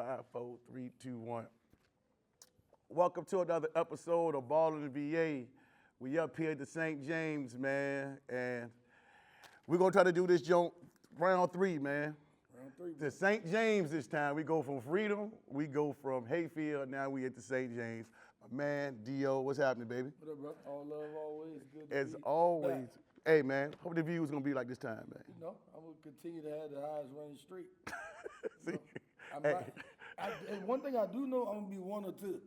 5, 4, 3, 2, 1. Welcome to another episode of BallinVA. We up here at the St. James, man, and we're gonna try to do this joint round 3, man. Round 3. To St. James this time. We go from Freedom, we go from Hayfield, now we at the St. James. My man, Dio, what's happening, baby? What up, bro? All love, always good. As be always, back. hey, man, hope the view is gonna be like this time, man. You know, I'm gonna continue to have the highest running streak. See? I'm Hey. not, and one thing I do know, I'm gonna be 1 or 2.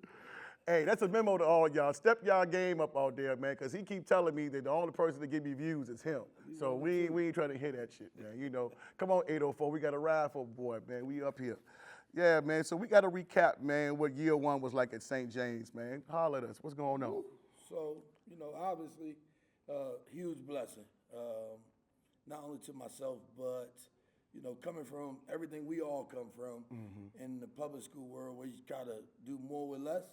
Hey, that's a memo to all y'all. Step y'all game up out there, man, because he keep telling me that the only person to give me views is him. So we ain't trying to hear that shit, man. You know, come on, 804, we got a ride for a boy, man. We up here. Yeah, man, so we got to recap, man, what year 1 was like at St. James, man. Holler at us. What's going on? So, you know, obviously, huge blessing, not only to myself, but, you know, coming from everything we all come from in the public school world where you gotta do more with less.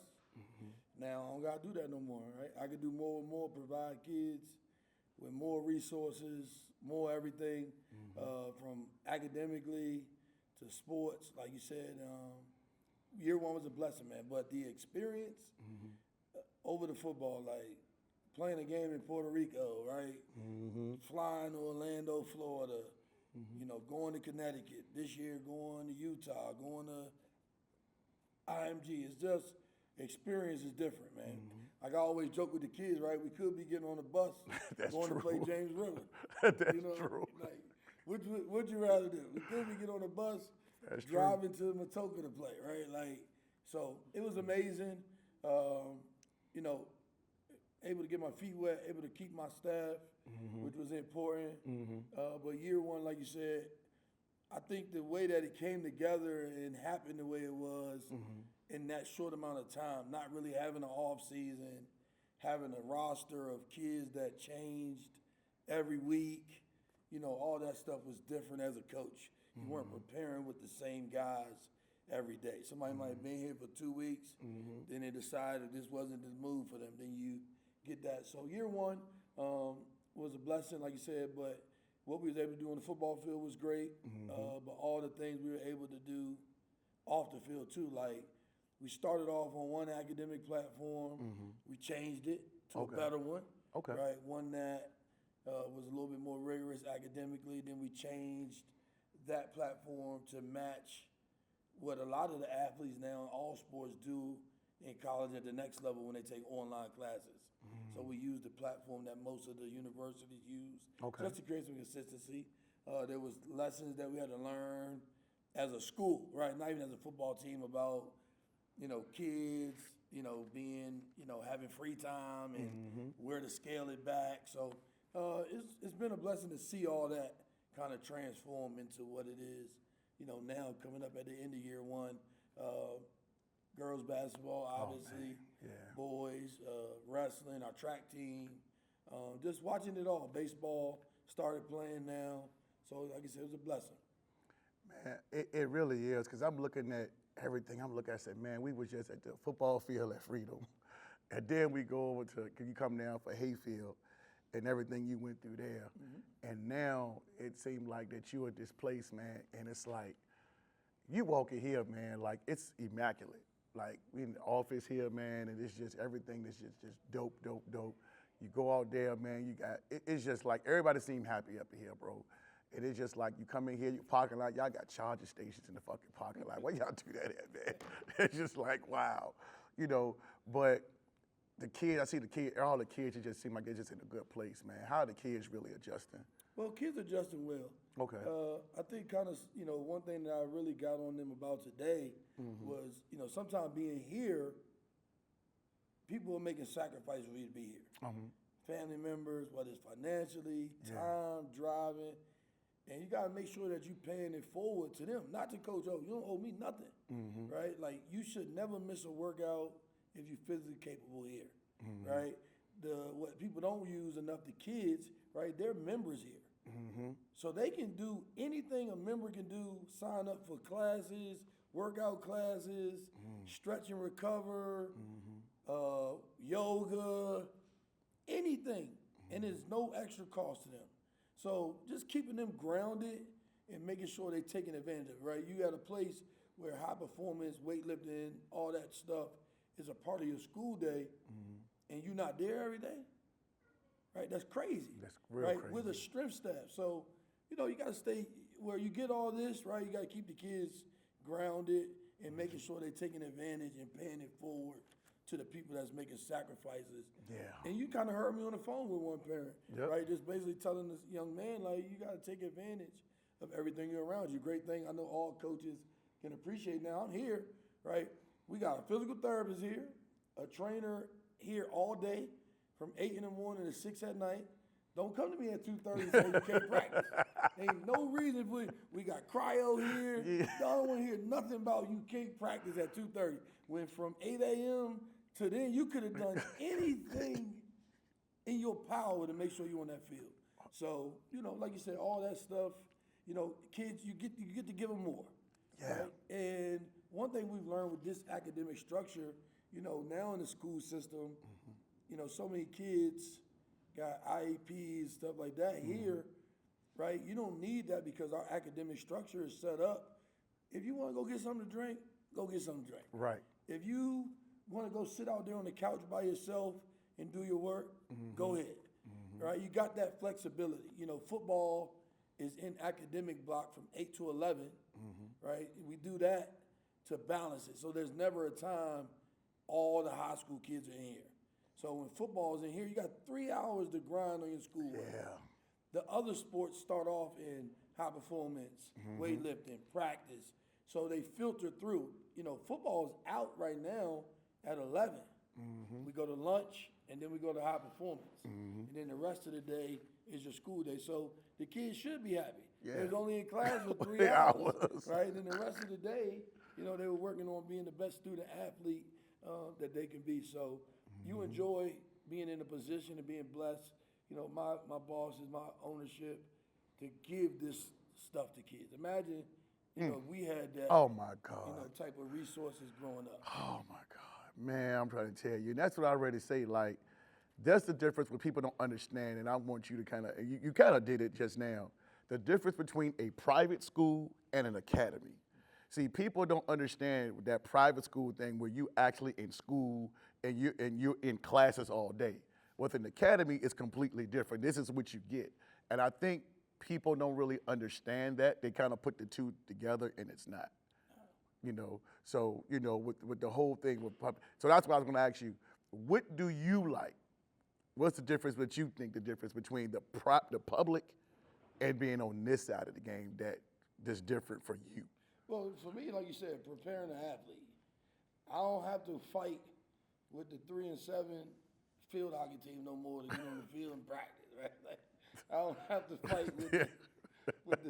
Now, I don't gotta do that no more, right? I can do more with more, provide kids with more resources, more everything, from academically to sports. Like you said, year 1 was a blessing, man. But the experience over the football, like playing a game in Puerto Rico, right? Flying to Orlando, Florida, you know, going to Connecticut. This year, going to Utah, going to IMG. It's just, experience is different, man. Like I always joke with the kids, right? We could be getting on a bus going to play James River. That's you know, true. Like, what'd you rather do? We could be getting on a bus, driving to Matoka to play, right? Like, so it was amazing. You know, able to get my feet wet, able to keep my staff, which was important. But year 1, like you said, I think the way that it came together and happened the way it was in that short amount of time, not really having an off season, having a roster of kids that changed every week, you know, all that stuff was different as a coach. You weren't preparing with the same guys every day. Somebody might have been here for 2 weeks, then they decided this wasn't the move for them. Then you get that. So year 1 was a blessing, like you said, but what we was able to do on the football field was great. But all the things we were able to do off the field too, like we started off on one academic platform. We changed it to a better one. Right, one that was a little bit more rigorous academically. Then we changed that platform to match what a lot of the athletes now in all sports do in college at the next level when they take online classes. So we used the platform that most of the universities use just to create some consistency. There was lessons that we had to learn as a school, right? Not even as a football team about, you know, kids, you know, being, you know, having free time and where to scale it back. So it's been a blessing to see all that kind of transform into what it is, you know, now coming up at the end of year 1. Girls basketball, obviously, boys, wrestling, our track team, just watching it all. Baseball started playing now. So like I said, it was a blessing. Man, it really is, because I'm looking at everything. I'm looking, I said, man, we was just at the football field at Freedom. And then we go over to, can you come down for Hayfield and everything you went through there. And now it seemed like that you at this place, man, and it's like, you walk in here, man, like it's immaculate. Like we in the office here, man, and it's just everything that's just dope, dope, dope. You go out there, man, you got, it's just like everybody seem happy up here, bro. And it's just like you come in here, you parking lot, y'all got charging stations in the fucking parking lot. Why y'all do that at, man? It's just like, wow, you know, but the kids, I see the kids, all the kids, it just seem like they're just in a good place, man. How are the kids really adjusting? Well, kids are adjusting well. I think kind of, you know, one thing that I really got on them about today was, you know, sometimes being here, people are making sacrifices for you to be here. Family members, whether it's financially, time, driving, and you got to make sure that you're paying it forward to them, not to coach, oh, you don't owe me nothing, right? Like, you should never miss a workout if you're physically capable here, right? What people don't use enough, the kids, right, they're members here. So they can do anything a member can do, sign up for classes, workout classes, stretch and recover, yoga, anything. And there's no extra cost to them. So just keeping them grounded and making sure they're taking advantage of it, right? You at a place where high performance, weightlifting, all that stuff is a part of your school day, and you're not there every day, right? That's crazy. That's real right? crazy. With a strength staff. So, you know, you got to stay where you get all this, right? You got to keep the kids grounded and making sure they're taking advantage and paying it forward to the people that's making sacrifices. Yeah. And you kind of heard me on the phone with one parent, Yep. right? Just basically telling this young man, like, you got to take advantage of everything you're around you. Great thing I know all coaches can appreciate now. I'm here, right? We got a physical therapist here, a trainer here all day from 8 in the morning to 6 at night. Don't come to me at 2:30 and say you can't practice. Ain't no reason we got cryo here. Yeah. Y'all don't want to hear nothing about you can't practice at 2:30. When from 8 a.m. to then, you could have done anything in your power to make sure you're on that field. So, you know, like you said, all that stuff, you know, kids, you get to give them more. Yeah. Right? And one thing we've learned with this academic structure, you know, now in the school system, you know, so many kids got IEPs, stuff like that. Here, right, you don't need that because our academic structure is set up. If you want to go get something to drink, go get something to drink. Right. If you want to go sit out there on the couch by yourself and do your work, go ahead. Right? You got that flexibility. You know, football is in academic block from 8 to 11, right? We do that to balance it. So there's never a time all the high school kids are in here. So when football is in here, you got 3 hours to grind on your schoolwork. Yeah. The other sports start off in high performance, weightlifting, practice. So they filter through. You know, football's out right now at 11. We go to lunch, and then we go to high performance. And then the rest of the day is your school day. So the kids should be happy. Yeah. They was only in class for 3 3 hours, hours. right? And then the rest of the day, you know, they were working on being the best student athlete that they can be. So you enjoy being in a position and being blessed. You know, my boss is my ownership to give this stuff to kids. Imagine, you know, we had that, Oh my God. you know, type of resources growing up. Oh my God. Man, I'm trying to tell you. And that's what I already say. Like, that's the difference what people don't understand. And I want you to kind of, you kind of did it just now. The difference between a private school and an academy. See, people don't understand that private school thing where you actually in school and you're in classes all day. With an academy, it's completely different. This is what you get. And I think people don't really understand that. They kind of put the two together, and it's not. You know, so, you know, with the whole thing with so that's what I was going to ask you. What do you like? What's the difference, what you think the difference between the public and being on this side of the game that's different for you? Well, for me, like you said, preparing an athlete. I don't have to fight with the 3 and 7 field hockey team no more to get on the field and practice, right? Like, I don't have to fight with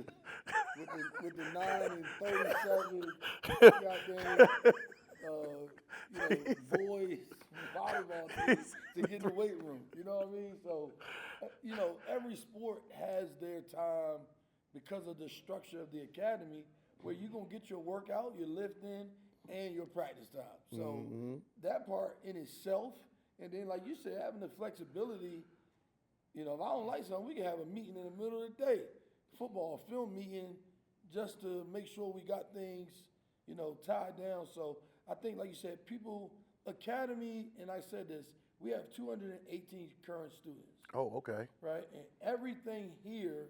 the 9 and 37 goddamn boys volleyball team to get in the weight room. You know what I mean? So, you know, every sport has their time because of the structure of the academy where you're going to get your workout, your lifting, and your practice time. So that part in itself, and then like you said, having the flexibility, you know, if I don't like something, we can have a meeting in the middle of the day, football film meeting, just to make sure we got things, you know, tied down. So I think, like you said, academy, and I said this, we have 218 current students. Oh, okay. Right? And everything here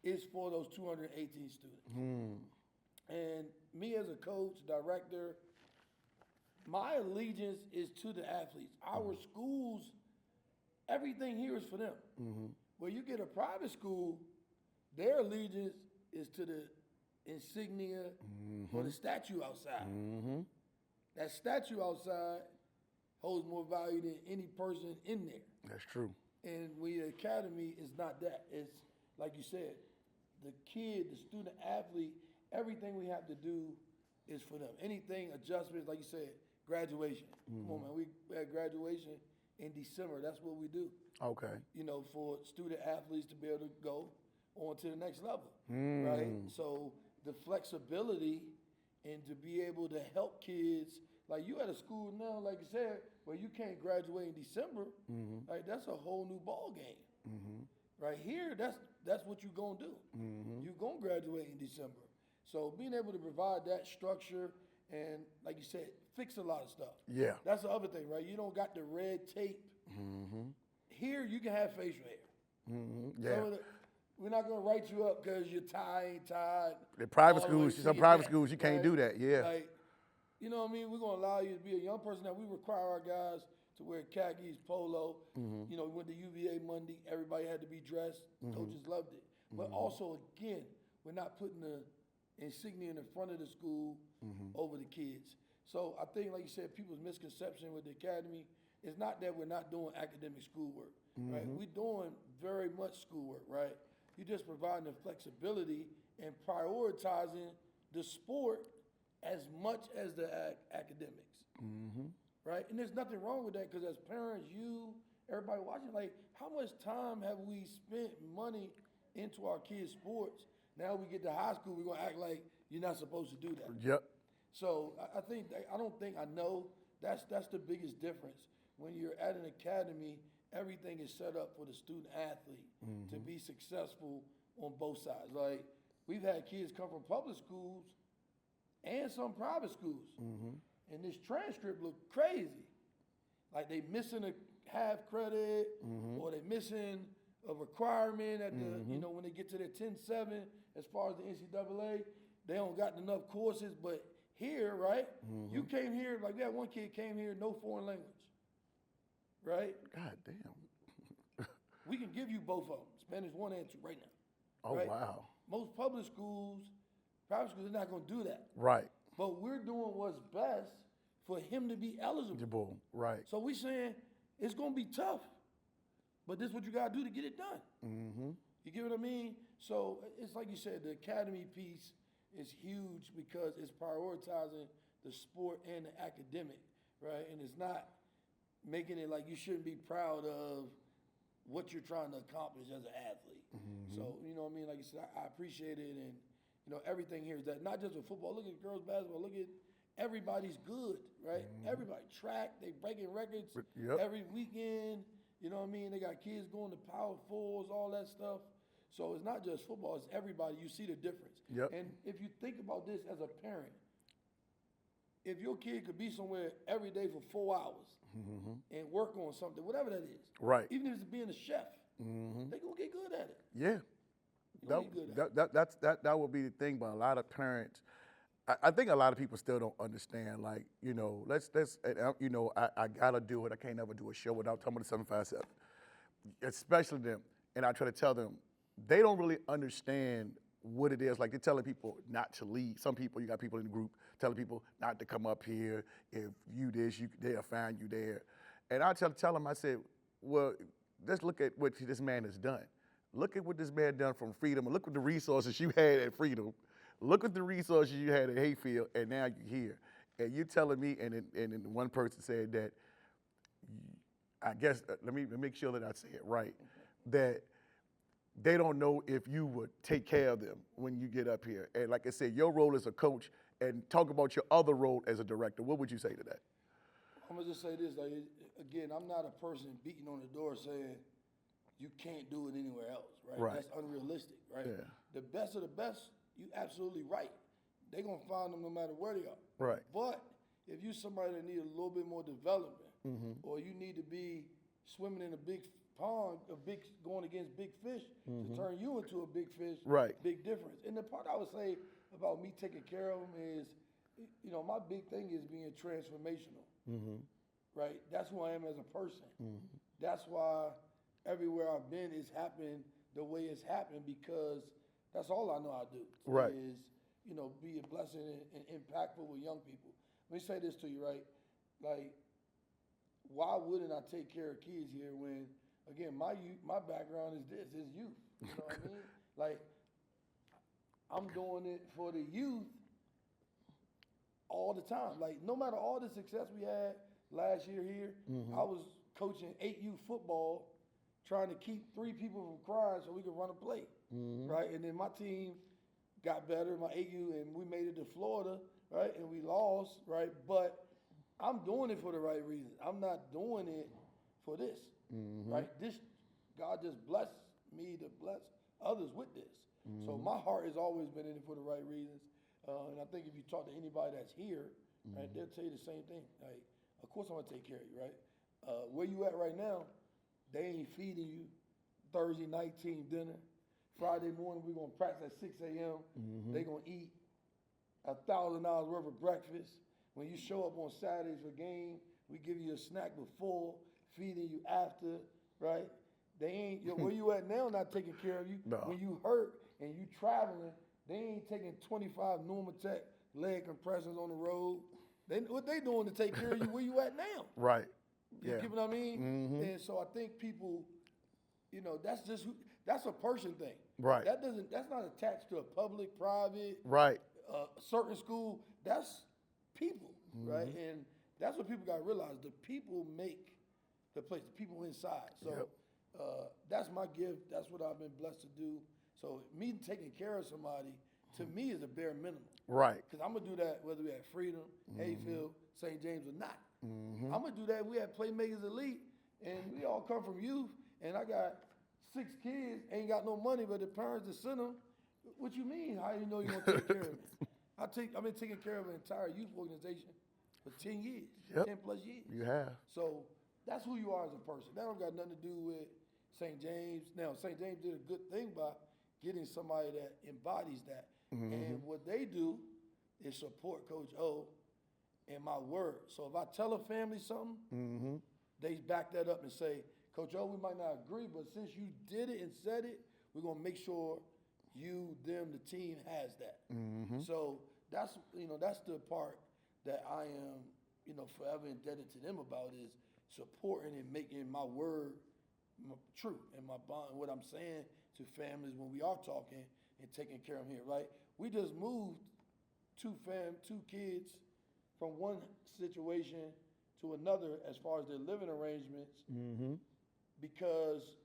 is for those 218 students. And me as a coach, director, my allegiance is to the athletes. Our schools, everything here is for them. Where you get a private school, their allegiance is to the insignia or the statue outside. That statue outside holds more value than any person in there. That's true. And the academy is not that. It's like you said, the kid, the student athlete, everything we have to do is for them. Anything, adjustments, like you said, graduation. Come on, man, we had graduation in December. That's what we do. Okay. You know, for student athletes to be able to go on to the next level, right? So the flexibility and to be able to help kids, like you at a school now, like you said, where you can't graduate in December, like that's a whole new ball game. Right here, that's what you're gonna do. You're gonna graduate in December. So being able to provide that structure and, like you said, fix a lot of stuff. Yeah. That's the other thing, right? You don't got the red tape. Here, you can have facial hair. Yeah. So we're not going to write you up because your tie ain't tied. The private all the way schools, to some your private neck, schools, you can't right? do that. Yeah. Like, you know what I mean? We're going to allow you to be a young person. Now, we require our guys to wear khakis, polo. You know, we went to UVA Monday. Everybody had to be dressed. Coaches loved it. But also, again, we're not putting the insignia in the front of the school over the kids. So I think, like you said, people's misconception with the academy is not that we're not doing academic schoolwork, right? We're doing very much schoolwork, right? You're just providing the flexibility and prioritizing the sport as much as the academics, right? And there's nothing wrong with that because as parents, you, everybody watching, like, how much time have we spent money into our kids' sports? Now we get to high school, we're gonna act like you're not supposed to do that. Yep. So I don't think I know that's the biggest difference. When you're at an academy, everything is set up for the student athlete to be successful on both sides. Like we've had kids come from public schools and some private schools, and this transcript looked crazy. Like they missing a half credit, or they missing a requirement at the you know when they get to their 10-7 as far as the NCAA, they don't got enough courses. But here, right, you came here like we had one kid came here no foreign language. Right? God damn. We can give you both of them, Spanish 1 and 2 right now. Oh, right? wow. Most public schools, private schools, they're not going to do that. Right. But we're doing what's best for him to be eligible. Right. So we're saying it's going to be tough, but this is what you got to do to get it done. You get what I mean? So it's like you said, the academy piece is huge because it's prioritizing the sport and the academic, right? And it's not making it like you shouldn't be proud of what you're trying to accomplish as an athlete. So, you know what I mean? Like you said, I appreciate it. And, you know, everything here is that, not just with football. Look at girls basketball. Look at everybody's good, right? Everybody. Track, they breaking records every weekend. You know what I mean? They got kids going to Power Fours, all that stuff. So it's not just football. It's everybody. You see the difference. And if you think about this as a parent, if your kid could be somewhere every day for 4 hours and work on something, whatever that is, right? Even if it's being a chef, they gonna get good at it. Yeah, that would be the thing. But a lot of parents, I think a lot of people still don't understand. Like, you know, let's you know, I gotta do it. I can't ever do a show without talking about the 757, especially them. And I try to tell them they don't really understand what it is. Like they're telling people not to leave. Some people, you got people in the group telling people not to come up here. If you this, they'll find you there. And I tell them, I said, well, let's look at what this man has done. Look at what this man done from Freedom, and look at the resources you had at Freedom. Look at the resources you had at Hayfield, and now you're here. And you're telling me, and then one person said that, I guess, let me make sure that I say it right, that they don't know if you would take care of them when you get up here. And like I said, your role as a coach, and talk about your other role as a director. What would you say to that? I'm gonna just say this, like, again, I'm not a person beating on the door saying you can't do it anywhere else, right? That's unrealistic, right? Yeah. The best of the best, you absolutely right. They're gonna find them no matter where they are. Right. But if you're somebody that need a little bit more development, or you need to be swimming in a big pond, going against big fish to turn you into a big fish, big difference. And the part I would say about me taking care of them is, you know, my big thing is being transformational, right? That's who I am as a person. That's why everywhere I've been is happening the way it's happened, because that's all I know how to do. Is, you know, be a blessing and impactful with young people. Let me say this to you, right? Like, why wouldn't I take care of kids here when, again, my background is youth. You know what I mean? Like, I'm doing it for the youth all the time. Like, no matter all the success we had last year here, I was coaching 8U football, trying to keep 3 people from crying so we could run a play, right? And then my team got better, my 8U, and we made it to Florida, right? And we lost, right? But I'm doing it for the right reason. I'm not doing it for this, right? God just blessed me to bless others with this. So my heart has always been in it for the right reasons. And I think if you talk to anybody that's here, right, they'll tell you the same thing. Like, of course I'm gonna take care of you, right? Where you at right now, they ain't feeding you Thursday night team dinner. Friday morning we're gonna practice at 6 a.m. They gonna eat $1,000 worth of breakfast. When you show up on Saturdays for game, we give you a snack before, feeding you after, right? They ain't, where you at now not taking care of you. No. When you hurt and you traveling, they ain't taking 25 Normatec leg compressors on the road. What they doing to take care of you where you at now? Right. You Yeah. get what I mean? And so I think people, that's a person thing. Right. That's not attached to a public, private, Right. certain school. That's people, right? And that's what people got to realize. The people make the place, the people inside. So that's my gift. That's what I've been blessed to do. So me taking care of somebody, to me, is a bare minimum. Right. Because I'm going to do that whether we at Freedom, Hayfield, St. James or not. I'm going to do that. We had Playmakers Elite, and we all come from youth, and I got 6 kids, ain't got no money, but the parents that send them, what you mean? How you know you're going to take care of me? I've been taking care of an entire youth organization for 10 years, 10 plus years. You have. So that's who you are as a person. That don't got nothing to do with St. James. Now, St. James did a good thing by getting somebody that embodies that. And what they do is support Coach O and my word. So if I tell a family something, they back that up and say, Coach O, we might not agree, but since you did it and said it, we're going to make sure you, them, the team has that. So that's the part that I am, forever indebted to them about, is supporting and making my word true and my bond, what I'm saying to families when we are talking and taking care of them here, right? We just moved 2 kids from one situation to another as far as their living arrangements because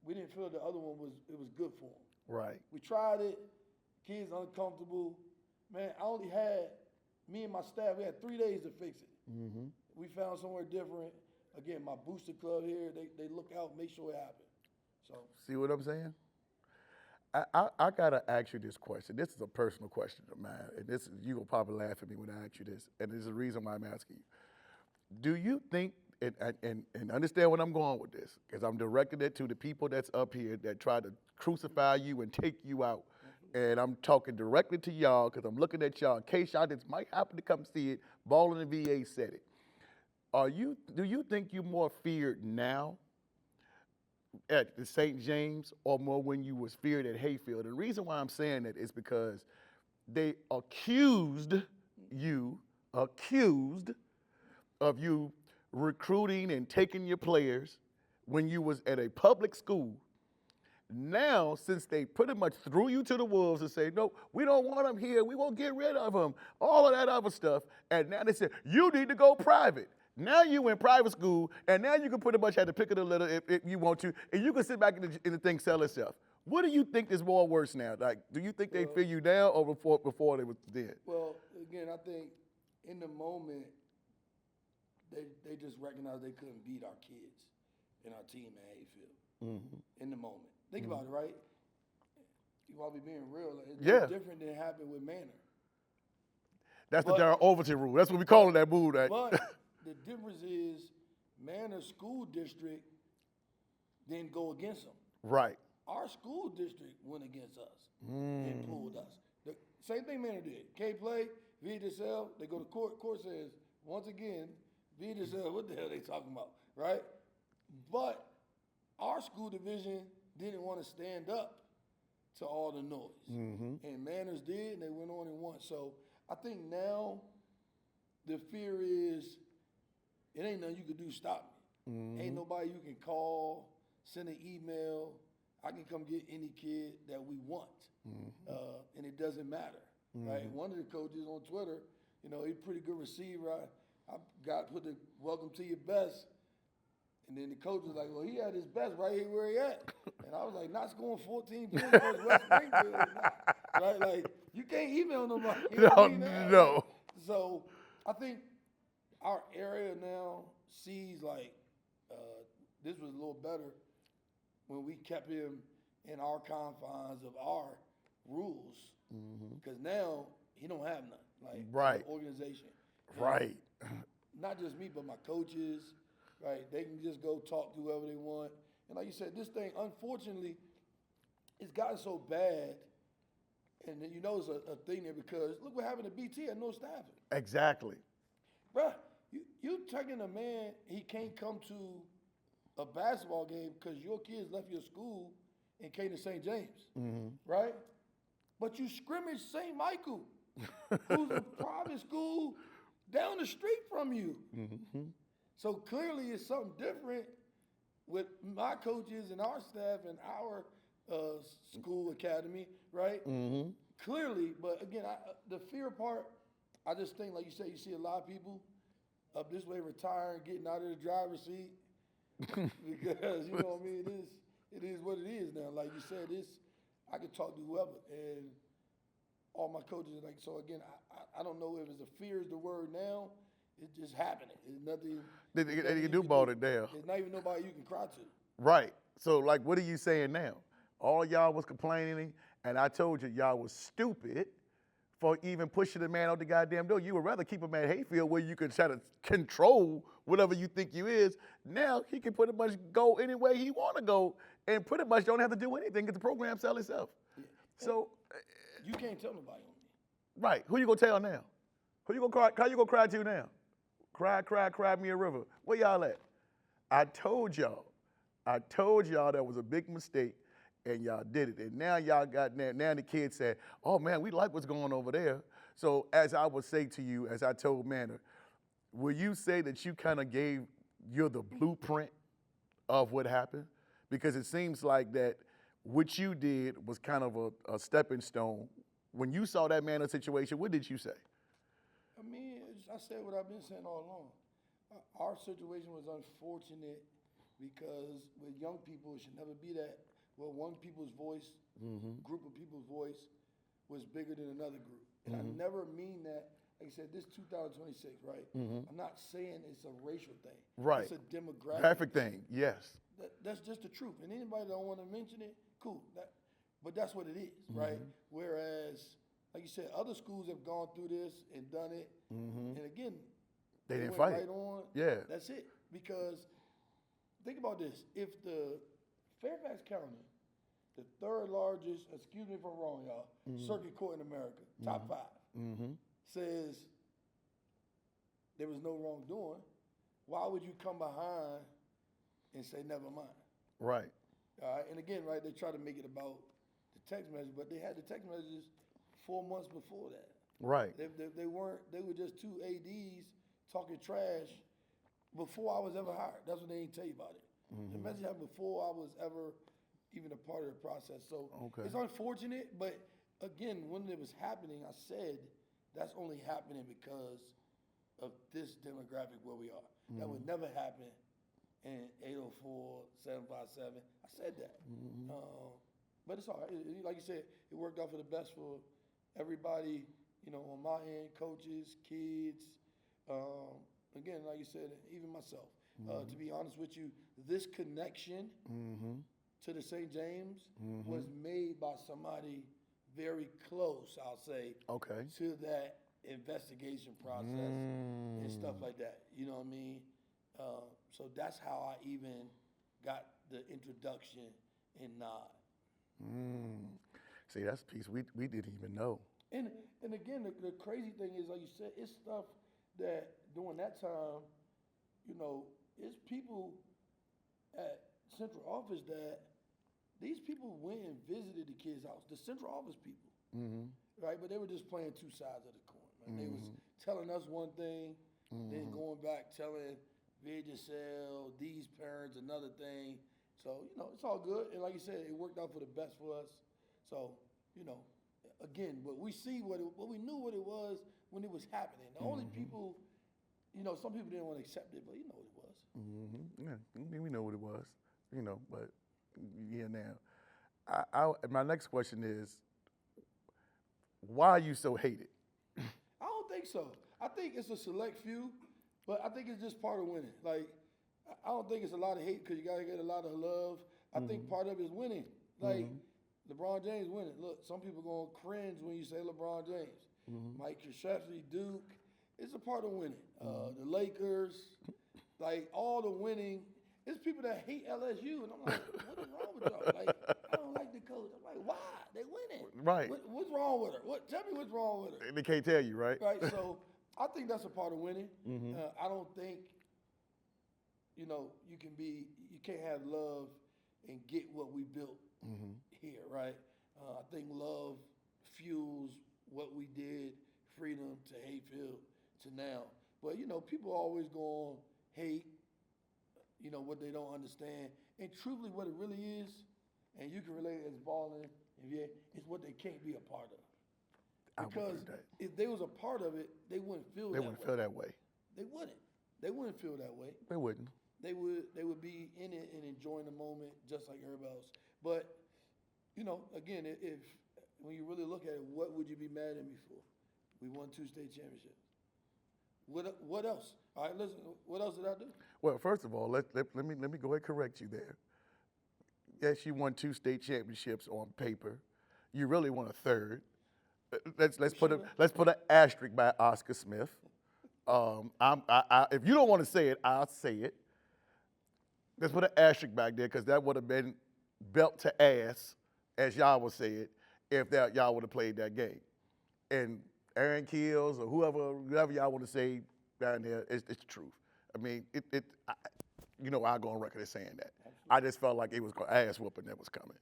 we didn't feel the other one was good for them. Right. We tried it, kids uncomfortable. Man, I only had, me and my staff, we had 3 days to fix it. We found somewhere different. Again, my booster club here, they look out, make sure it happens. So See what I'm saying? I gotta ask you this question. This is a personal question of mine, and you will probably laugh at me when I ask you this, and there's a reason why I'm asking you. Do you think, and understand where I'm going with this, because I'm directing it to the people that's up here that try to crucify you and take you out, and I'm talking directly to y'all because I'm looking at y'all in case y'all just might happen to come see it. BallinVA said it. Do you think you're more feared now at the St. James or more when you was feared at Hayfield? The reason why I'm saying that is because they accused of you recruiting and taking your players when you was at a public school. Now, since they pretty much threw you to the wolves and say, no, we don't want them here, we won't get rid of them, all of that other stuff, and now they said, you need to go private. Now you in private school, and now you can pretty much have the pick of the litter if you want to, and you can sit back in the thing sell itself. What do you think is more worse now? Like, do you think they fear you now or before they was dead? Well, again, I think in the moment, they just recognized they couldn't beat our kids and our team at Hayfield in the moment. Think about it, right? You want to be being real. It's different than happened with Manor. That's the Darryl Overton rule. That's what we call it, that move. That. But the difference is Manor School District didn't go against them. Right. Our school district went against us and pulled us. The same thing Manor did. K-Play, VHSL, they go to court. Court says, once again, VHSL, what the hell are they talking about, right? But our school division didn't want to stand up to all the noise. And Manners did, and they went on and won. So I think now the fear is it ain't nothing you can do to stop me. Ain't nobody you can call, send an email. I can come get any kid that we want, and it doesn't matter, right? One of the coaches on Twitter, he's a pretty good receiver. I put the welcome to your best. And then the coach was like, well, he had his best right here where he at. And I was like, not scoring 14 points versus West Springfield. Right? Like, you can't email nobody. No. So I think our area now sees like this was a little better when we kept him in our confines of our rules. Because now he don't have none. Like Right. Organization. Right. Not just me, but my coaches. Right. They can just go talk to whoever they want. And like you said, this thing, unfortunately, it's gotten so bad. And you know it's a thing there because look what happened to BT at North Stafford. Exactly. Bruh, you taking a man, he can't come to a basketball game because your kids left your school and came to St. James, right? But you scrimmage St. Michael, who's a private school down the street from you. So clearly it's something different with my coaches and our staff and our school academy, right? Clearly, but again, the fear part, I just think, like you said, you see a lot of people up this way retiring, getting out of the driver's seat because, you know what I mean, it is what it is now. Like you said, I could talk to whoever, and all my coaches are like, so again, I don't know if it's a fear is the word now. It's just happening. It's nothing. They can do about it now. There's not even nobody you can cry to. Right. So, like, what are you saying now? All y'all was complaining, and I told you y'all was stupid for even pushing the man out the goddamn door. You would rather keep him at Hayfield where you could try to control whatever you think you is. Now he can pretty much go any way he want to go and pretty much don't have to do anything because the program sell itself. Yeah. So, You can't tell nobody on me. right. Who you gonna tell now? Who you gonna cry? How you gonna cry to now? Cry me a river. Where y'all at? I told y'all that was a big mistake, and y'all did it. And now y'all got now the kids said, "Oh man, we like what's going on over there." So as I would say to you, as I told Manor, will you say that you kind of you're the blueprint of what happened? Because it seems like that what you did was kind of a stepping stone. When you saw that Manor situation, what did you say? I mean, I said what I've been saying all along. Our situation was unfortunate because with young people, it should never be that. Well, one people's voice, group of people's voice, was bigger than another group. And I never mean that. Like I said, this 2026, right? I'm not saying it's a racial thing. Right. It's a demographic Graphic thing, yes. That's just the truth. And anybody that don't want to mention it, cool. But that's what it is, right? Whereas, like you said, other schools have gone through this and done it. And again, They didn't went fight. right on. Yeah. That's it. Because think about this. If the Fairfax County, the third largest, excuse me if I'm wrong, y'all, circuit court in America, top 5, says there was no wrongdoing, why would you come behind and say never mind? Right. All right, and again, right, they try to make it about the text message, but they had the text messages 4 months before that. Right. They were just two ADs talking trash before I was ever hired. That's what they didn't tell you about it. The message happened before I was ever even a part of the process. So it's unfortunate, but again, when it was happening, I said that's only happening because of this demographic where we are. That would never happen in 804, 757. I said that. But it's all right. Like you said, it worked out for the best for everybody, you know, on my end, coaches, kids. Again, like you said, even myself. To be honest with you, this connection to the St. James was made by somebody very close, I'll say, to that investigation process and stuff like that. You know what I mean? So that's how I even got the introduction in Nod. See, that's a piece we didn't even know. And again, the crazy thing is, like you said, it's stuff that during that time, you know, it's people at central office that these people went and visited the kid's house, the central office people, right? But they were just playing two sides of the coin. Right? They was telling us one thing, then going back telling Vigicel, these parents another thing. So, you know, it's all good. And like you said, it worked out for the best for us. So, you know, again, but we see what we knew what it was when it was happening. The only people, you know, some people didn't want to accept it, but you know what it was. Yeah, we know what it was, you know, but yeah, now. My next question is, why are you so hated? I don't think so. I think it's a select few, but I think it's just part of winning. Like, I don't think it's a lot of hate because you got to get a lot of love. I think part of it is winning. Like, LeBron James winning. Look, some people going to cringe when you say LeBron James. Mike Krzyzewski, Duke. It's a part of winning. The Lakers, like all the winning. It's people that hate LSU, and I'm like, what is wrong with y'all? Like, I don't like the coach. I'm like, why? They winning. Right. What's wrong with her? Tell me what's wrong with her. They can't tell you, right? Right. So I think that's a part of winning. I don't think, you can't have love and get what we built here, right? I think love fuels what we did, freedom to Hayfield to now. But, people always going to hate, what they don't understand. And truthfully, what it really is, and you can relate as balling, it's what they can't be a part of. Because if they was a part of it, they wouldn't feel that way. They wouldn't feel that way. They wouldn't. They wouldn't feel that way. They wouldn't. They would be in it and enjoying the moment just like everybody else. But, again, if when you really look at it, what would you be mad at me for? We won 2 state championships. What else? All right, listen, what else did I do? Well, first of all, let me go ahead and correct you there. Yes, you won 2 state championships on paper. You really won a 3rd. Let's put an asterisk by Oscar Smith. If you don't want to say it, I'll say it. Let's put an asterisk back there because that would have been belt to ass, as y'all would say it, if y'all would have played that game. And Aaron Keels or whoever y'all want to say down there, it's the truth. I mean, I'll go on record as saying that. Absolutely. I just felt like it was an ass whooping that was coming.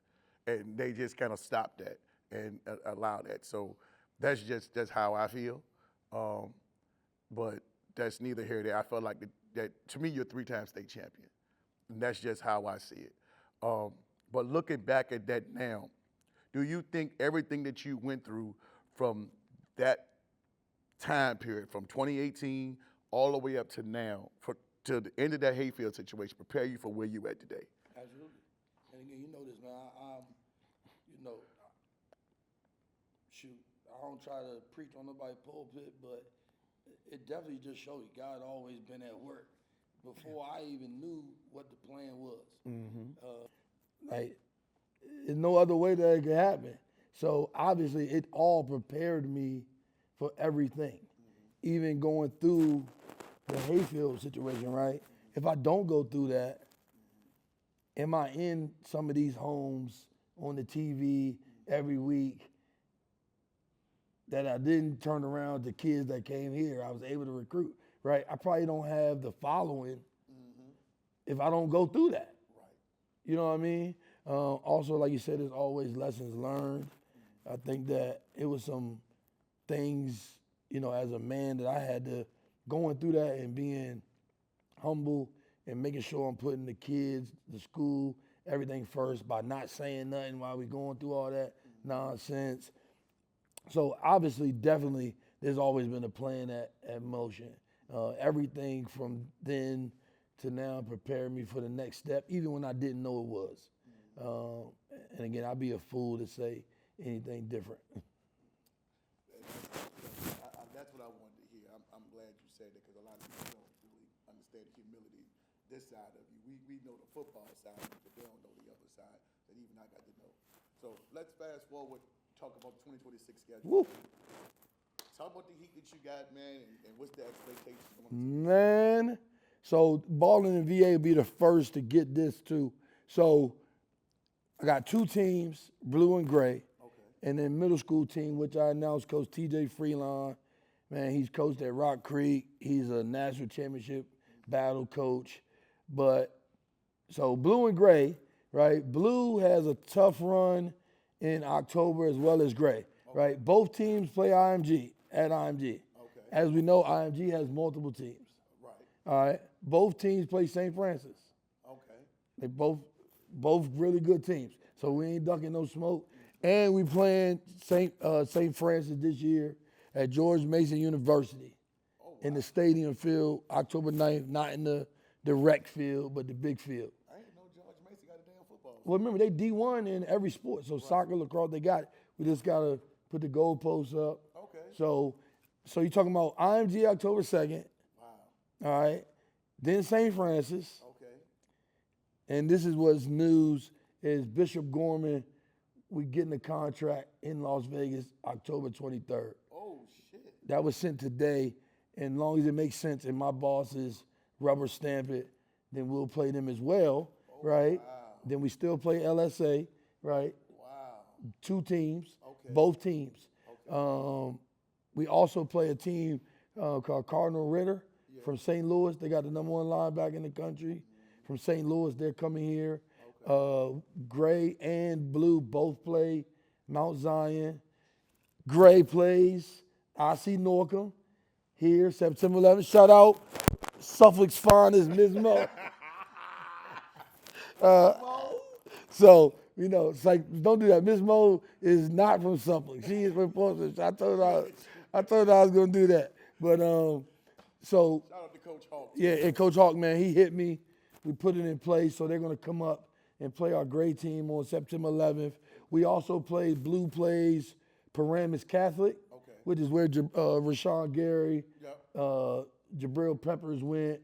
And they just kind of stopped that and allowed that. So that's just how I feel. But that's neither here nor there. I felt like that to me, you're a 3-time state champion. And that's just how I see it. But looking back at that now, do you think everything that you went through from that time period, from 2018 all the way up to now, to the end of that Hayfield situation, prepare you for where you at today? Absolutely. And again, this, man. I don't try to preach on nobody's pulpit, but it definitely just shows you God always been at work before I even knew what the plan was. There's no other way that it could happen. So obviously, it all prepared me for everything, even going through the Hayfield situation, right? If I don't go through that, am I in some of these homes on the TV every week that I didn't turn around to kids that came here? I was able to recruit, right? I probably don't have the following if I don't go through that. Right. You know what I mean? Also, like you said, there's always lessons learned. I think that it was some things, as a man that I had to, going through that and being humble and making sure I'm putting the kids, the school, everything first by not saying nothing while we're going through all that nonsense. So obviously, definitely, there's always been a plan at motion. Everything from then to now prepared me for the next step, even when I didn't know it was. And again, I'd be a fool to say anything different. That's what I wanted to hear. I'm glad you said that because a lot of people don't really understand the humility this side of you. We know the football side, but they don't know the other side that even I got to know. So let's fast forward, talk about the 2026 schedule. Woo. Talk about the heat that you got, man, and what's the expectations going on? Man, so BallinVA will be the first to get this too. So I got 2 teams, blue and gray. And then middle school team, which I announced, Coach TJ Freelon. Man, he's coached at Rock Creek. He's a national championship battle coach. But so blue and gray, right? Blue has a tough run in October as well as gray, right? Both teams play IMG at IMG. As we know, IMG has multiple teams. Right. All right. Both teams play St. Francis. They both really good teams. So we ain't ducking no smoke. And we playing St. Francis this year at George Mason University in the stadium field, October 9th, not in the rec field, but the big field. I didn't know George Mason got a damn football. Well, remember, they D1 in every sport. So soccer, lacrosse, they got it. We just got to put the goalposts up. So you're talking about IMG October 2nd. Wow. All right. Then St. Francis. And this is what's news is Bishop Gorman, we getting a contract in Las Vegas October 23rd. Oh, shit. That was sent today, and as long as it makes sense and my bosses rubber stamp it, then we'll play them as well, right? Wow. Then we still play LSA, right? Wow. 2 teams, Okay. both teams. Okay. We also play a team called Cardinal Ritter from St. Louis. They got the #1 linebacker in the country. From St. Louis, they're coming here. Gray and Blue both play Mount Zion. Gray plays IC Norcom here, September 11th. Shout out Suffolk's finest, Ms. Mo. So, it's like, don't do that. Miss Mo is not from Suffolk. She is from Portsmouth. I told her I was going to do that. But, so. Shout out to Coach Hawk. Yeah, and Coach Hawk, man, he hit me. We put it in place, so they're going to come up and play our great team on September 11th. We also play Blue plays Paramus Catholic, which is where Rashawn Gary, Jabril Peppers went.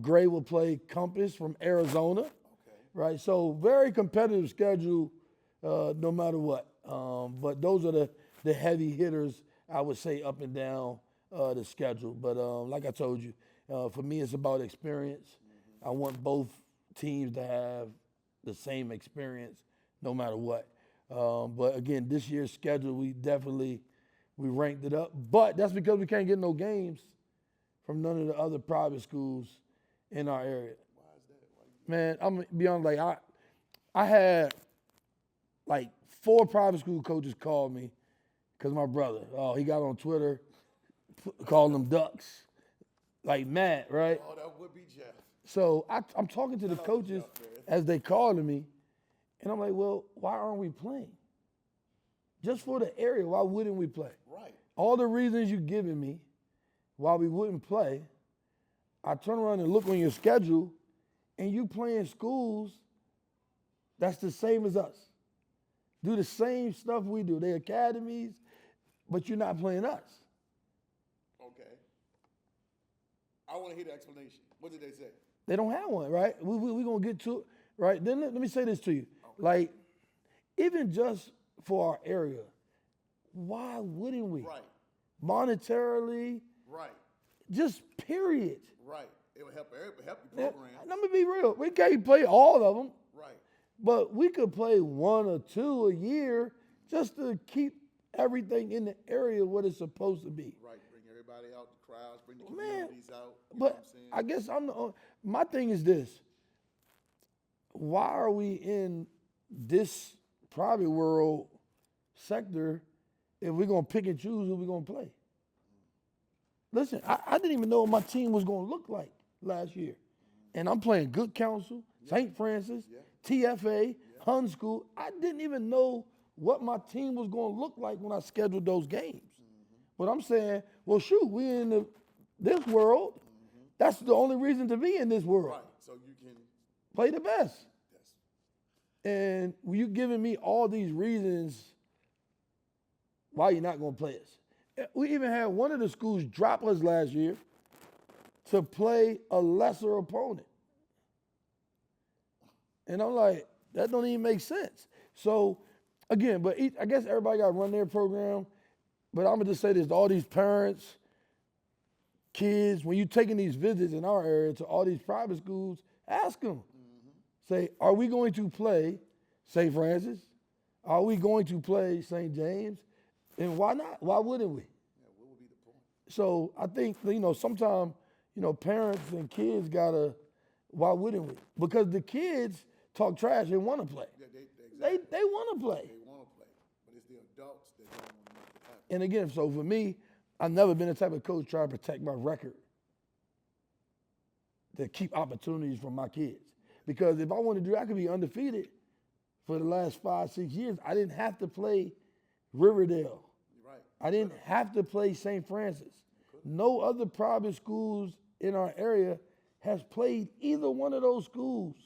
Gray will play Compass from Arizona, right? So very competitive schedule, no matter what. But those are the heavy hitters, I would say, up and down the schedule. But like I told you, for me, it's about experience. I want both teams to have the same experience, no matter what. But again, this year's schedule, we ranked it up. But that's because we can't get no games from none of the other private schools in our area. Why is that? Man, I'm gonna be honest, like I had like 4 private school coaches call me because my brother, he got on Twitter, calling them ducks, like Matt, right? Oh, that would be Jeff. So I'm talking to the coaches as they calling me, and I'm like, well, why aren't we playing? Just for the area, why wouldn't we play? Right. All the reasons you've given me why we wouldn't play, I turn around and look on your schedule, and you playing schools that's the same as us. Do the same stuff we do. They academies, but you're not playing us. Okay. I want to hear the explanation. What did they say? They don't have one, right? We're going to get to it, right? Then let me say this to you. Like, even just for our area, why wouldn't we? Right. Monetarily. Right. Just period. Right. It would help your program. Let me be real. We can't play all of them. Right. But we could play 1 or 2 a year just to keep everything in the area what it's supposed to be. Right. Bring everybody out, the crowds, bring the communities out. You know But what I'm saying? I guess my thing is this. Why are we in this private world sector if we're going to pick and choose who we're going to play? Listen, I didn't even know what my team was going to look like last year. And I'm playing Good Counsel, St. Francis, TFA, Hun School. I didn't even know what my team was going to look like when I scheduled those games. But I'm saying, well, shoot, we in this world. That's the only reason to be in this world. Right. So you can play the best. Yes. And you giving me all these reasons why you're not going to play us. We even had one of the schools drop us last year to play a lesser opponent. And I'm like, that don't even make sense. So, again, but I guess everybody got to run their program. But I'm going to just say this to all these parents, kids, when you're taking these visits in our area to all these private schools, ask them. Say, are we going to play St. Francis? Are we going to play St. James? And why not? Why wouldn't we? Yeah, what would be the point? So I think, sometimes, parents and kids gotta, why wouldn't we? Because the kids talk trash and want to play. Yeah, They want to play. They want to play. But it's the adults that don't want to make it happen. And again, so for me, I've never been the type of coach trying to protect my record to keep opportunities from my kids. Because if I want to do, I could be undefeated for the last 5-6 years. I didn't have to play Riverdale. Right. I didn't have to play St. Francis. No other private schools in our area has played either one of those schools.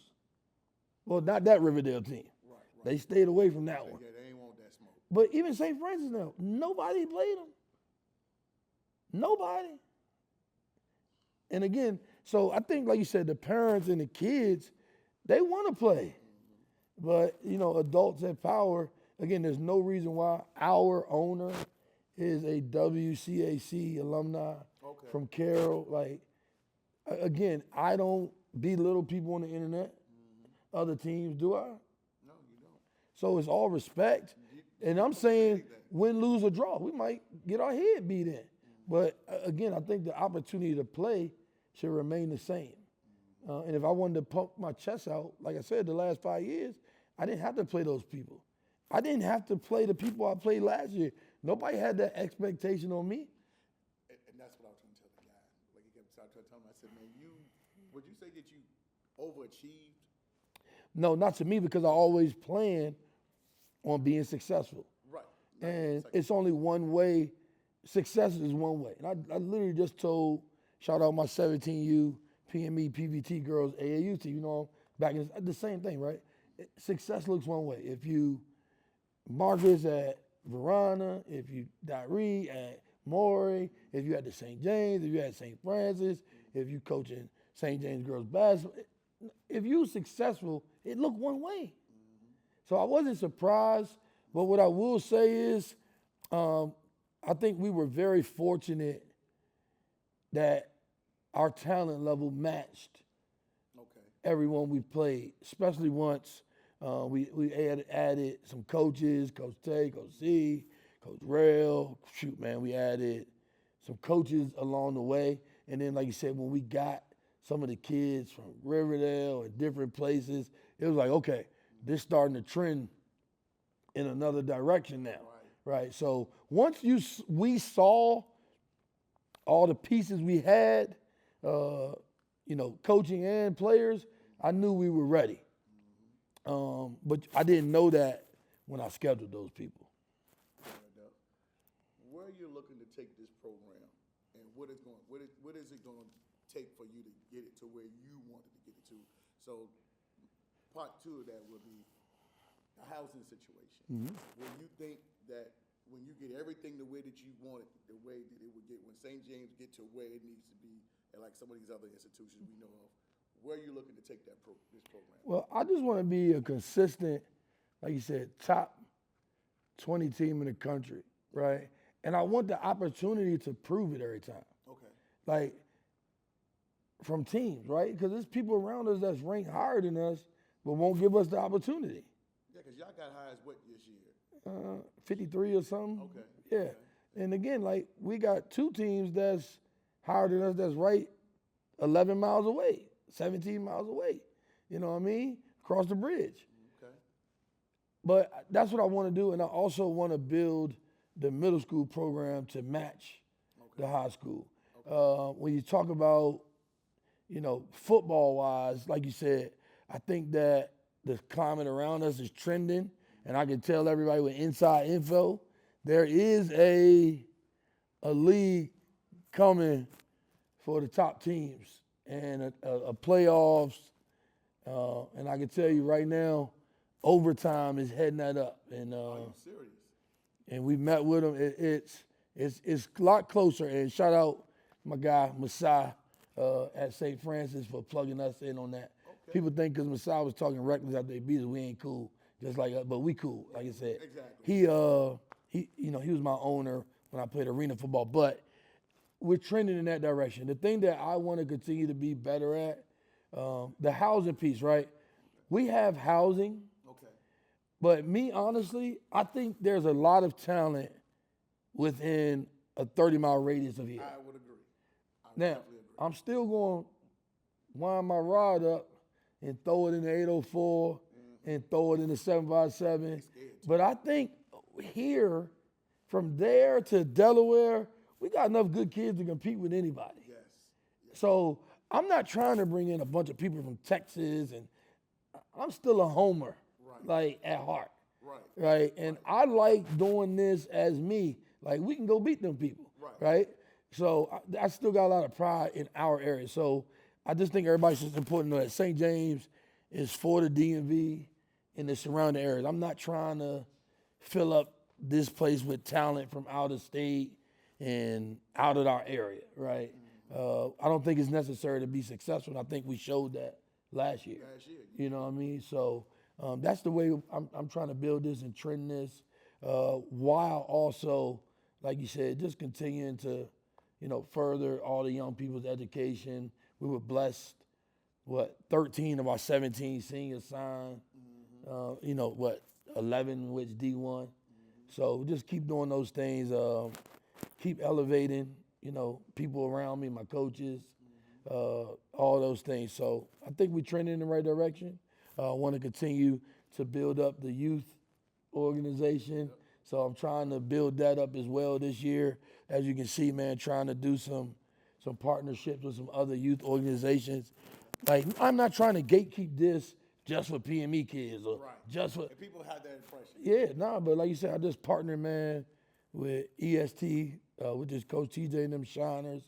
Well, not that Riverdale team. Right. They stayed away from that one. Yeah, they ain't want that smoke. But even St. Francis now, nobody played them. Nobody. And again, so I think, like you said, the parents and the kids, they want to play. But, adults have power. Again, there's no reason why our owner is a WCAC alumni from Carroll. Like, again, I don't belittle people on the internet. Other teams, do I? No, you don't. So it's all respect. And I'm saying win, lose, or draw. We might get our head beat in. But again, I think the opportunity to play should remain the same. And if I wanted to pump my chest out, like I said, the last 5 years, I didn't have to play those people. I didn't have to play the people I played last year. Nobody had that expectation on me. And that's what I was trying to tell the guy. Like he kept trying to tell me, I said, man, would you say that you overachieved? No, not to me, because I always plan on being successful. Right. And it's only one way. Success is one way. And I literally just told, shout out my 17U, PME, PVT girls, AAU team, you know, back in the same thing, right? Success looks one way. If you Marcus at Verona, if you Darryl at Maury, if you at the St. James, if you at St. Francis, if you coaching St. James girls basketball, if you were successful, it looked one way. So I wasn't surprised, but what I will say is I think we were very fortunate that our talent level matched everyone we played, especially once we added some coaches, Coach Tay, Coach C, Coach Rail. Shoot, man, we added some coaches along the way. And then, like you said, when we got some of the kids from Riverdale and different places, it was like, okay, this starting to trend in another direction now, right? So once we saw all the pieces we had, coaching and players, I knew we were ready. But I didn't know that when I scheduled those people. Where are you looking to take this program, and what is it going to take for you to get it to where you wanted to get it to? So part two of that will be the housing situation. Will you think that when you get everything the way that you want it, the way that it would get when St. James get to where it needs to be, and like some of these other institutions we know of, where are you looking to take this program? Well, I just want to be a consistent, like you said, top 20 team in the country, right? And I want the opportunity to prove it every time. Okay. Like, from teams, right? Because there's people around us that's ranked higher than us, but won't give us the opportunity. Yeah, because y'all got high as what this year? 53 or something. Okay. Yeah. Okay. And again, like, we got two teams that's higher than us that's right 11 miles away, 17 miles away. You know what I mean? Across the bridge. Okay. But that's what I want to do. And I also want to build the middle school program to match the high school. Okay. When you talk about, football-wise, like you said, I think that the climate around us is trending, and I can tell everybody with inside info, there is a league coming for the top teams and a playoffs, and I can tell you right now, overtime is heading that up. And are you serious? And we met with them. It's a lot closer. And shout out my guy Masai at St. Francis for plugging us in on that. Okay. People think because Masai was talking reckless after they beat us, we ain't cool. Just like us, but we cool. Like I said, exactly. He was my owner when I played arena football. But we're trending in that direction. The thing that I want to continue to be better at, the housing piece, right? We have housing. Okay. But me, honestly, I think there's a lot of talent within a 30-mile radius of here. I would agree. Now, I'm still going to wind my rod up and throw it in the 804 and throw it in the 757. But I think here, from there to Delaware, we got enough good kids to compete with anybody. Yes. So I'm not trying to bring in a bunch of people from Texas, and I'm still a homer. Like at heart, right? And I like doing this as me. Like we can go beat them people, right? So I still got a lot of pride in our area. So I just think everybody's just important to know that St. James is for the DMV and the surrounding areas. I'm not trying to fill up this place with talent from out of state and out of our area, right? I don't think it's necessary to be successful. And I think we showed that last year. You know what I mean? So. That's the way I'm trying to build this and trend this, while also like you said, just continuing to, further all the young people's education. We were blessed, 13 of our 17 seniors signed, 11 with D1. So just keep doing those things, keep elevating, people around me, my coaches, all those things. So I think we're trending in the right direction. I want to continue to build up the youth organization. So I'm trying to build that up as well this year. As you can see, man, trying to do some partnerships with some other youth organizations. Like, I'm not trying to gatekeep this just for PME kids or just for. And people have that impression. Yeah, but like you said, I just partnered, man, with EST, with this Coach TJ and them Shiners,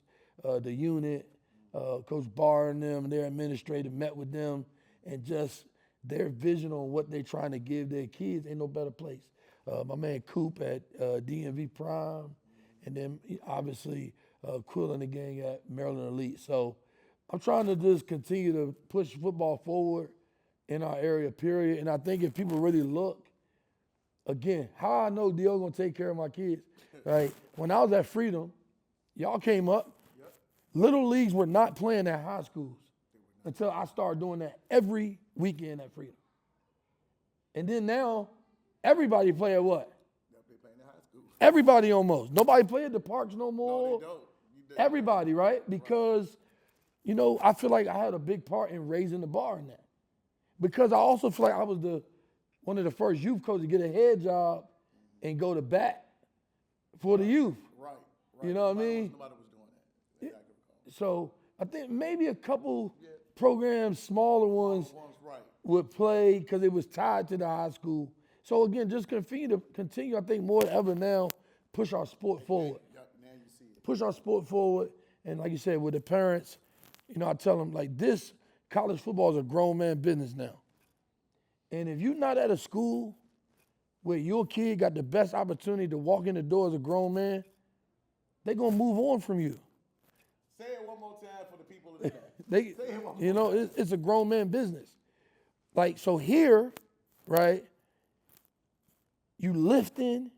the unit, Coach Barr and them, and their administrator met with them, and just their vision on what they're trying to give their kids, ain't no better place. My man Coop at DMV Prime, and then obviously Quill and the gang at Maryland Elite. So I'm trying to just continue to push football forward in our area, period. And I think if people really look, again, how I know Dio gonna take care of my kids, right? When I was at Freedom, y'all came up. Yep. Little leagues were not playing at high schools until I started doing that every weekend at Freedom. And then now, everybody play at what? They playing at high school. Everybody almost. Nobody play at the parks no more. No, they don't. Everybody, right? Because, I feel like I had a big part in raising the bar in that. Because I also feel like I was one of the first youth coaches to get a head job and go to bat for the youth. Right. You know what I mean? Nobody was doing that. Yeah. So I think maybe a couple programs, smaller ones, would play because it was tied to the high school. So again, just continue, I think more than ever now, push our sport forward. Now you see it. Push our sport forward. And like you said, with the parents, I tell them like this, college football is a grown man business now. And if you're not at a school where your kid got the best opportunity to walk in the door as a grown man, they're going to move on from you. Say it one more time for the people in the back. It's a grown man business. Like, so here, right, you lifting,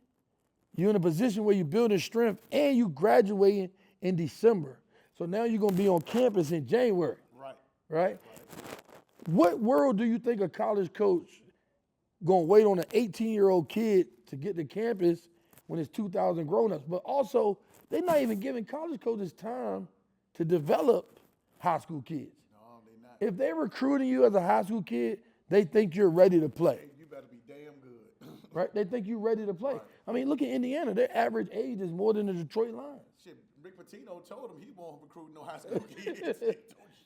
you're in a position where you're building strength, and you graduating in December. So now you're going to be on campus in January. Right? What world do you think a college coach going to wait on an 18-year-old kid to get to campus when it's 2,000 grown-ups? But also, they're not even giving college coaches time to develop high school kids. No, they're not. If they're recruiting you as a high school kid, they think you're ready to play. Hey, you better be damn good. Right? They think you're ready to play. Right. I mean, look at Indiana. Their average age is more than the Detroit Lions. Shit, Rick Pitino told him he won't recruit no high school kids. He told you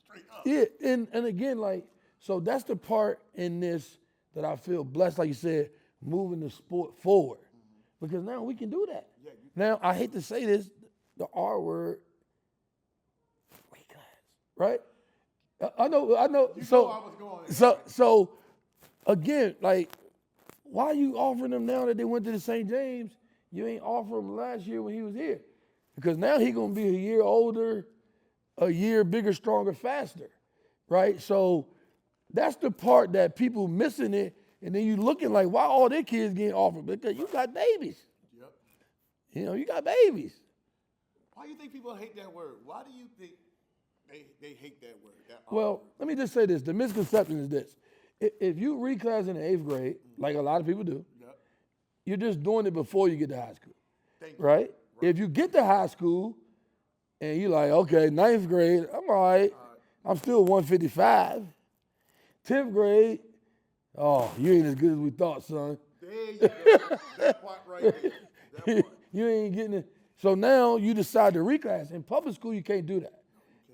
straight up. Yeah, and again, like, so that's the part in this that I feel blessed, like you said, moving the sport forward. Mm-hmm. Because now we can do that. Yeah, now, I hate to say this, the R word, weight class, right? I know. You know I was going. So again, like, why are you offering them now that they went to the St. James? You ain't offering them last year when he was here. Because now he's going to be a year older, a year bigger, stronger, faster, right? So that's the part that people missing it, and then you looking like, why all their kids getting offered? Because you got babies. Yep. You got babies. Why do you think people hate that word? Why do you think they hate that word? Well, let me just say this. The misconception is this. If you reclass in the 8th grade, like a lot of people do, you're just doing it before you get to high school, right? If you get to high school and you're like, okay, 9th grade, I'm all right. I'm still 155. 10th grade, oh, you ain't as good as we thought, son. There you go. That part right there. That part. You ain't getting it. So now you decide to reclass. In public school, you can't do that.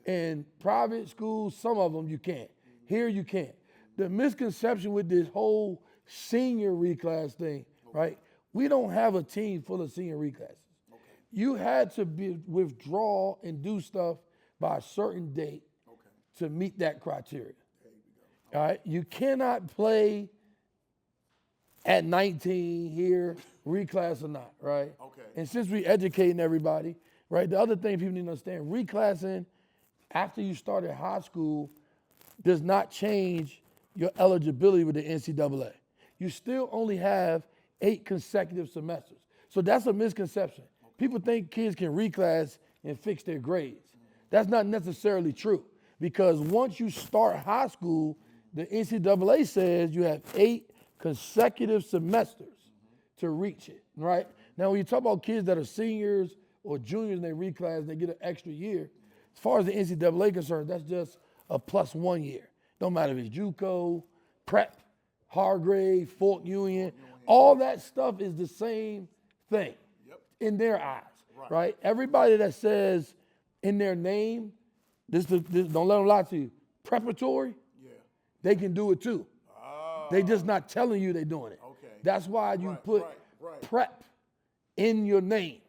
In private schools, some of them you can't. Here you can't. The misconception with this whole senior reclass thing, right? We don't have a team full of senior reclasses. You had to withdraw and do stuff by a certain date to meet that criteria. All right? You cannot play at 19 here, reclass or not, right? Okay. And since we educating everybody, right, the other thing people need to understand, reclassing after you started high school does not change your eligibility with the NCAA. You still only have 8 consecutive semesters. So that's a misconception. people think kids can reclass and fix their grades. That's not necessarily true, because once you start high school, the NCAA says you have 8 consecutive semesters to reach it, right? Now, when you talk about kids that are seniors or juniors and they reclass, they get an extra year. As far as the NCAA is concerned, that's just a +1 year. Don't matter if it's JUCO, prep, Hargrave, Fort Union, all that stuff is the same thing in their eyes, right? Everybody that says in their name, this don't let them lie to you, preparatory, they can do it too. They just not telling you they're doing it. That's why you put prep in your name.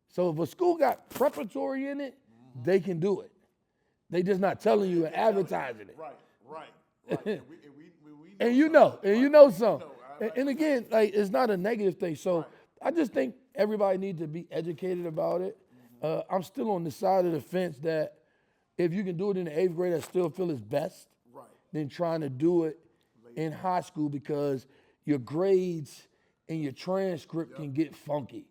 So if a school got preparatory in it, they can do it. They just not telling you and advertising it. Right. And you know some. And again, like, it's not a negative thing. So I just think everybody needs to be educated about it. I'm still on the side of the fence that if you can do it in the 8th grade, I still feel it's best than trying to do it in high school, because your grades and your transcript can get funky.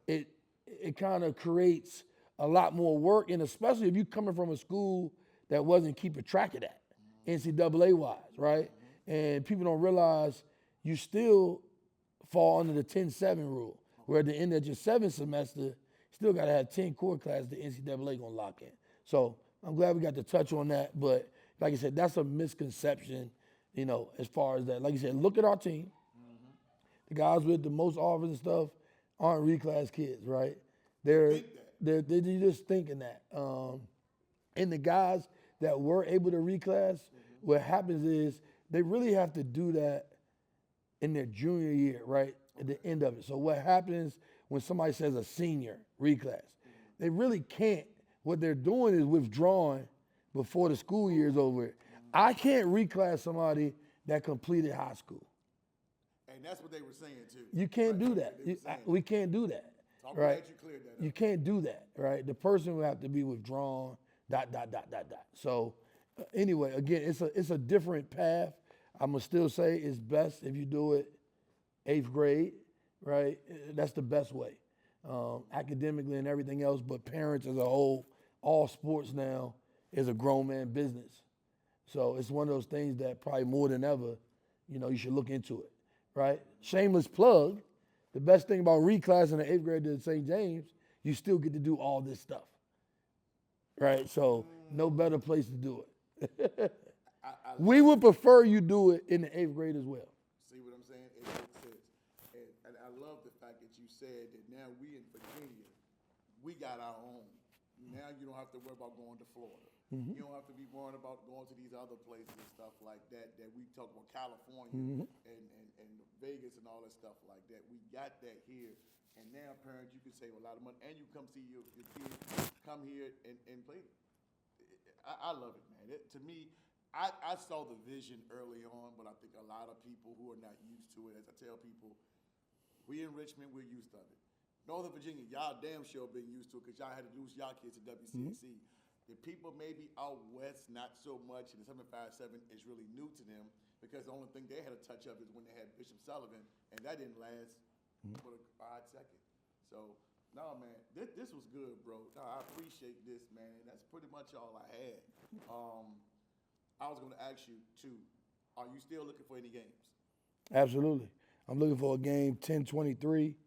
It kind of creates a lot more work, and especially if you're coming from a school that wasn't keeping track of that, NCAA-wise, right? And people don't realize you still fall under the 10-7 rule, where at the end of your 7th semester, you still got to have 10 core classes the NCAA going to lock in. So I'm glad we got to touch on that, but like I said, that's a misconception, as far as that. Like I said, look at our team. The guys with the most offers and stuff aren't reclass kids, right? They're just thinking that. And the guys that were able to reclass, what happens is they really have to do that in their junior year, right? At the end of it. So what happens when somebody says a senior reclass? They really can't. What they're doing is withdrawing before the school year is over. I can't reclass somebody that completed high school. And that's what they were saying too. You can't do that. We can't do that, right? You cleared that up. You can't do that, right? The person will have to be withdrawn, ... So anyway, again, it's a different path. I'm going to still say it's best if you do it 8th grade, right? That's the best way, academically and everything else. But parents as a whole, all sports now is a grown man business. So it's one of those things that probably more than ever, you should look into it, right? Shameless plug, the best thing about reclassing in the 8th grade to St. James, you still get to do all this stuff, right? So no better place to do it. We would prefer you do it in the 8th grade as well. See what I'm saying? It makes sense. And I love the fact that you said that now we in Virginia, we got our own. Now you don't have to worry about going to Florida. You don't have to be worrying about going to these other places and stuff like that we talk about, California and Vegas and all that stuff like that. We got that here. And now, parents, you can save a lot of money. And you come see your kids come here and play. I love it, man. To me, I saw the vision early on, but I think a lot of people who are not used to it, as I tell people, we in Richmond, we're used to it. Northern Virginia, y'all damn sure been used to it because y'all had to lose y'all kids to WCC. The people maybe out west, not so much, and the 757 is really new to them because the only thing they had a touch of is when they had Bishop Sullivan, and that didn't last but a hot second. So, no, man, this was good, bro. No, I appreciate this, man. That's pretty much all I had. I was going to ask you, too, are you still looking for any games? Absolutely. I'm looking for a game 10-23.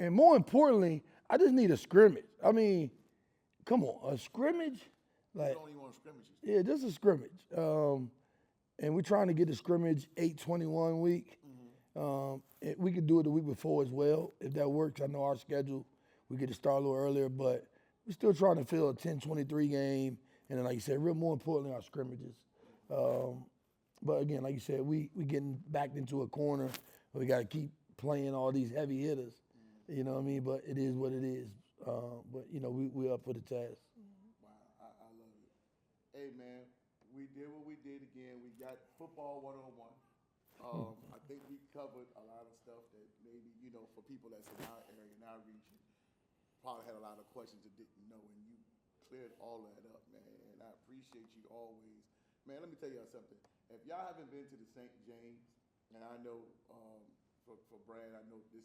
And more importantly, I just need a scrimmage. I mean, come on, a scrimmage? Like, you don't even want scrimmages. Yeah, just a scrimmage. And we're trying to get the scrimmage 8/21 week. We could do it the week before as well, if that works. I know our schedule, we get to start a little earlier, but we're still trying to fill a 10-23 game. And then, like you said, real more importantly, our scrimmages. But again, like you said, we getting backed into a corner where we got to keep playing all these heavy hitters. You know what I mean? But it is what it is. But, we're up for the task. Wow, I love it. Hey, man, we did what we did again. We got football 101. I think we covered a lot of stuff that maybe, for people that's in our area, in our region, probably had a lot of questions that didn't know, and you cleared all that up, man. And I appreciate you always. Man, let me tell y'all something. If y'all haven't been to the St. James, and I know for Brad, I know this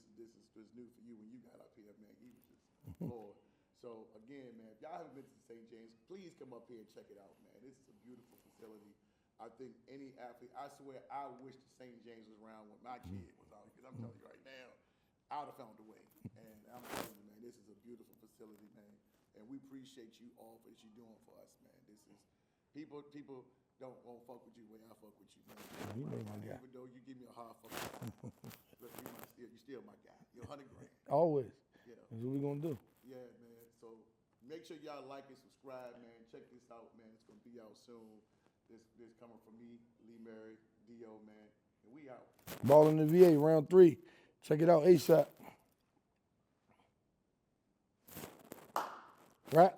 was new for you when you got up here, man. He was just floor. So again, man, if y'all haven't been to St. James, please come up here and check it out, man. This is a beautiful facility. I think any athlete, I swear, I wish the St. James was around when my kid was out, because I'm telling you right now, I would have found a way. And I'm telling you, man, this is a beautiful facility, man. And we appreciate you all for what you're doing for us, man. This is, people won't fuck with you the way I fuck with you, man. You know my guy. Even though you give me a hard fuck, look, you still my guy. You're 100 grand. Always. You know. That's what we gonna do. Yeah, man. So make sure y'all like and subscribe, man. Check this out, man. It's gonna be out soon. This coming from me, Lee Merritte, D.O., man. And we out. BallinVA round 3. Check it out ASAP. Right?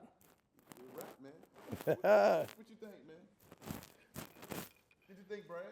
You're right, man. What you think, man? What you think, Brad?